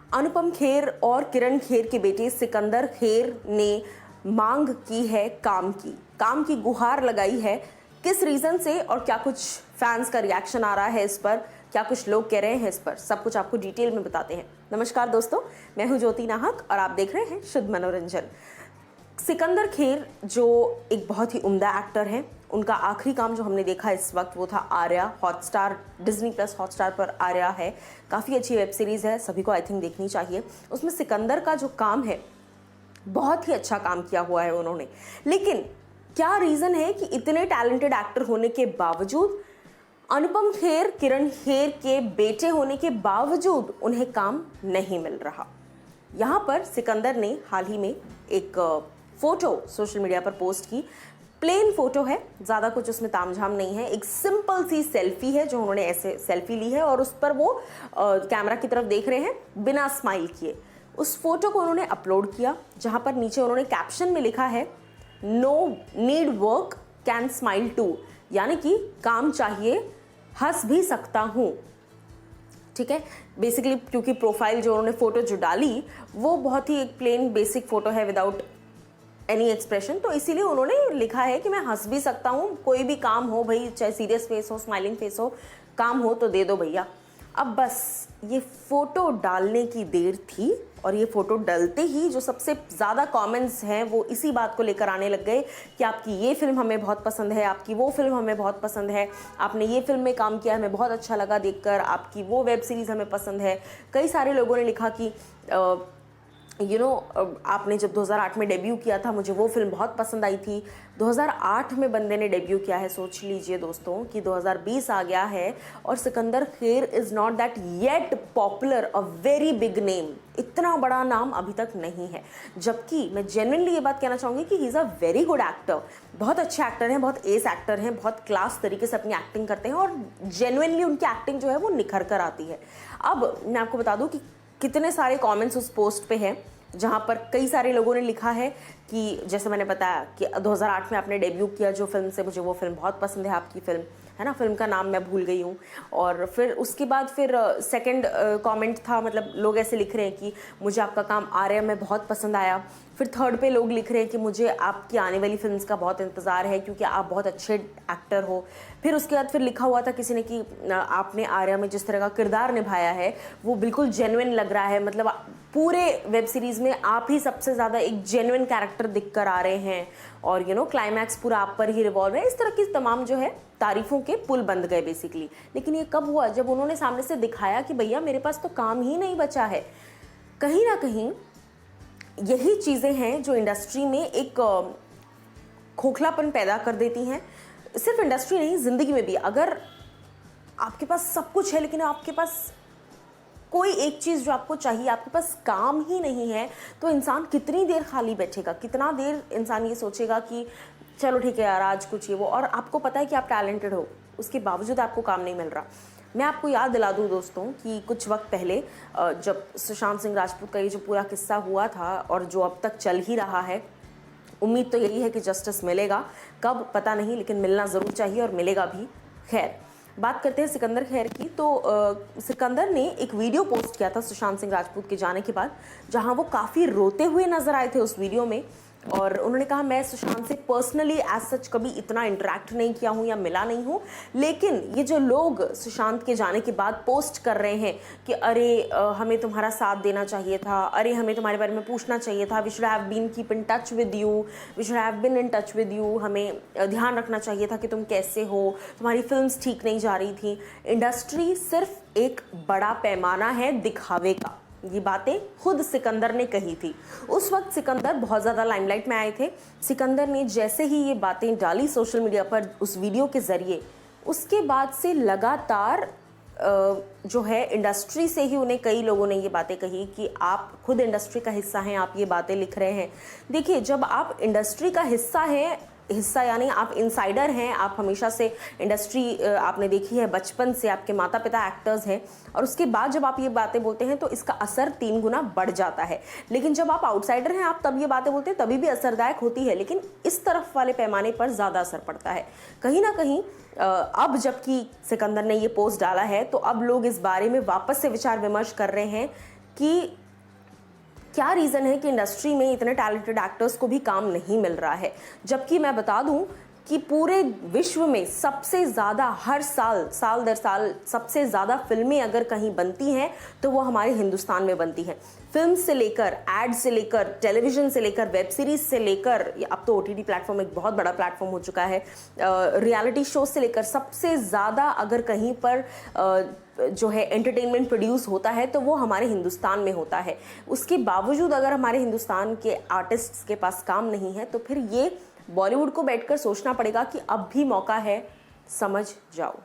अनुपम खेर और किरण खेर के बेटे सिकंदर खेर ने मांग की है काम की गुहार लगाई है। किस रीजन से और क्या कुछ फैंस का रिएक्शन आ रहा है इस पर, क्या कुछ लोग कह रहे हैं इस पर, सब कुछ आपको डिटेल में बताते हैं। नमस्कार दोस्तों, मैं हूं ज्योति नाहक और आप देख रहे हैं शुद्ध मनोरंजन। सिकंदर खेर जो एक बहुत ही उम्दा एक्टर हैं, उनका आखिरी काम जो हमने देखा इस वक्त वो था Arya. Hotstar, Disney plus Hotstar पर आर्या है, काफ़ी अच्छी वेब सीरीज़ है, सभी को आई थिंक देखनी चाहिए। उसमें सिकंदर का जो काम है बहुत ही अच्छा काम किया हुआ है उन्होंने। लेकिन क्या रीज़न है कि इतने टैलेंटेड एक्टर होने के बावजूद, अनुपम खेर किरण खेर के बेटे होने के बावजूद उन्हें काम नहीं मिल रहा। यहाँ पर सिकंदर ने हाल ही में एक फोटो सोशल मीडिया पर पोस्ट की। प्लेन फोटो है, ज़्यादा कुछ उसमें तामझाम नहीं है, एक सिंपल सी सेल्फी है जो उन्होंने ऐसे सेल्फी ली है और उस पर वो कैमरा की तरफ देख रहे हैं बिना स्माइल किए। उस फोटो को उन्होंने अपलोड किया जहाँ पर नीचे उन्होंने कैप्शन में लिखा है no need work can smile too, यानी कि काम चाहिए हंस भी सकता हूँ। ठीक है, बेसिकली क्योंकि प्रोफाइल जो उन्होंने फोटो जो डाली वो बहुत ही एक प्लेन बेसिक फोटो है विदाउट एनी एक्सप्रेशन, तो इसीलिए उन्होंने लिखा है कि मैं हंस भी सकता हूँ, कोई भी काम हो भाई, चाहे सीरियस फेस हो, स्माइलिंग फेस हो, काम हो तो दे दो भैया। अब बस ये फोटो डालने की देर थी और ये फोटो डलते ही जो सबसे ज़्यादा कमेंट्स हैं वो इसी बात को लेकर आने लग गए कि आपकी ये फिल्म हमें बहुत पसंद है, आपकी वो फिल्म हमें बहुत पसंद है, आपने ये फिल्म में काम किया हमें बहुत अच्छा लगा देखकर, आपकी वो वेब सीरीज़ हमें पसंद है। कई सारे लोगों ने लिखा कि आपने जब 2008 में डेब्यू किया था मुझे वो फिल्म बहुत पसंद आई थी। 2008 में बंदे ने डेब्यू किया है, सोच लीजिए दोस्तों कि 2020 आ गया है और Sikandar Kher is not that yet popular, a very big name, इतना बड़ा नाम अभी तक नहीं है। जबकि मैं जेन्युइनली ये बात कहना चाहूँगी कि he is a very good actor, बहुत अच्छे एक्टर हैं, बहुत एस एक्टर हैं, बहुत क्लास तरीके से अपनी एक्टिंग करते हैं और जेन्युइनली उनकी एक्टिंग जो है वो निखर कर आती है। अब मैं आपको बता दूँ कि कितने सारे कमेंट्स उस पोस्ट पे हैं जहाँ पर कई सारे लोगों ने लिखा है कि जैसे मैंने बताया कि 2008 में आपने डेब्यू किया जो फिल्म से, मुझे वो फिल्म बहुत पसंद है, आपकी फिल्म है ना, फिल्म का नाम मैं भूल गई हूँ। और फिर उसके बाद फिर सेकंड कमेंट था, मतलब लोग ऐसे लिख रहे हैं कि मुझे आपका काम आर्या में बहुत पसंद आया। फिर थर्ड पे लोग लिख रहे हैं कि मुझे आपकी आने वाली फिल्म्स का बहुत इंतज़ार है क्योंकि आप बहुत अच्छे एक्टर हो। फिर उसके बाद फिर लिखा हुआ था किसी ने कि आपने आर्या में जिस तरह का किरदार निभाया है वो बिल्कुल जेन्युइन लग रहा है, मतलब पूरे वेब सीरीज़ में आप ही सबसे ज़्यादा एक जेन्युइन कैरेक्टर दिख कर आ रहे हैं और क्लाइमैक्स पूरा आप पर ही रिवॉल्व है। इस तरह की तमाम जो है तारीफ़ों के पुल बंद गए बेसिकली। लेकिन ये कब हुआ? जब उन्होंने सामने से दिखाया कि भैया मेरे पास तो काम ही नहीं बचा है। कहीं ना कहीं यही चीज़ें हैं जो इंडस्ट्री में एक खोखलापन पैदा कर देती हैं। सिर्फ इंडस्ट्री नहीं, ज़िंदगी में भी। अगर आपके पास सब कुछ है लेकिन आपके पास कोई एक चीज़ जो आपको चाहिए, आपके पास काम ही नहीं है, तो इंसान कितनी देर खाली बैठेगा, कितना देर इंसान ये सोचेगा कि चलो ठीक है यार आज कुछ ये वो, और आपको पता है कि आप टैलेंटेड हो, उसके बावजूद आपको काम नहीं मिल रहा। मैं आपको याद दिला दूं दोस्तों कि कुछ वक्त पहले जब सुशांत सिंह राजपूत का ये जो पूरा किस्सा हुआ था और जो अब तक चल ही रहा है, उम्मीद तो यही है कि जस्टिस मिलेगा, कब पता नहीं लेकिन मिलना ज़रूर चाहिए और मिलेगा भी। खैर, बात करते हैं सिकंदर खेर की। तो सिकंदर ने एक वीडियो पोस्ट किया था सुशांत सिंह राजपूत के जाने के बाद, जहां वो काफ़ी रोते हुए नजर आए थे उस वीडियो में। और उन्होंने कहा मैं सुशांत से पर्सनली एज सच कभी इतना इंटरेक्ट नहीं किया हूँ या मिला नहीं हूँ, लेकिन ये जो लोग सुशांत के जाने के बाद पोस्ट कर रहे हैं कि अरे हमें तुम्हारा साथ देना चाहिए था, अरे हमें तुम्हारे बारे में पूछना चाहिए था, we should have been keep in touch with you, we should have been in touch with you, हमें ध्यान रखना चाहिए था कि तुम कैसे हो, तुम्हारी फिल्म्स ठीक नहीं जा रही थी। इंडस्ट्री सिर्फ एक बड़ा पैमाना है दिखावे का, ये बातें खुद सिकंदर ने कही थी। उस वक्त सिकंदर बहुत ज़्यादा लाइमलाइट में आए थे। सिकंदर ने जैसे ही ये बातें डाली सोशल मीडिया पर उस वीडियो के ज़रिए, उसके बाद से लगातार जो है इंडस्ट्री से ही उन्हें कई लोगों ने ये बातें कही कि आप खुद इंडस्ट्री का हिस्सा हैं, आप ये बातें लिख रहे हैं। देखिए, जब आप इंडस्ट्री का हिस्सा यानी आप इनसाइडर हैं, आप हमेशा से इंडस्ट्री आपने देखी है बचपन से, आपके माता पिता एक्टर्स हैं, और उसके बाद जब आप ये बातें बोलते हैं तो इसका असर 3 गुना बढ़ जाता है। लेकिन जब आप आउटसाइडर हैं, आप तब ये बातें बोलते हैं, तभी भी असरदायक होती है, लेकिन इस तरफ वाले पैमाने पर ज़्यादा असर पड़ता है। कहीं ना कहीं अब जबकि सिकंदर ने ये पोस्ट डाला है तो अब लोग इस बारे में वापस से विचार विमर्श कर रहे हैं कि क्या रीज़न है कि इंडस्ट्री में इतने टैलेंटेड एक्टर्स को भी काम नहीं मिल रहा है। जबकि मैं बता दूं कि पूरे विश्व में सबसे ज़्यादा हर साल दर साल सबसे ज़्यादा फिल्में अगर कहीं बनती हैं तो वो हमारे हिंदुस्तान में बनती हैं। फिल्म से लेकर, एड से लेकर, टेलीविज़न से लेकर, वेब सीरीज़ से लेकर, अब तो OTT प्लेटफॉर्म एक बहुत बड़ा प्लेटफॉर्म हो चुका है, रियलिटी शो से लेकर सबसे ज़्यादा अगर कहीं पर जो है एंटरटेनमेंट प्रोड्यूस होता है तो वो हमारे हिंदुस्तान में होता है। उसके बावजूद अगर हमारे हिंदुस्तान के आर्टिस्ट्स के पास काम नहीं है तो फिर ये बॉलीवुड को बैठकर सोचना पड़ेगा कि अब भी मौका है, समझ जाओ।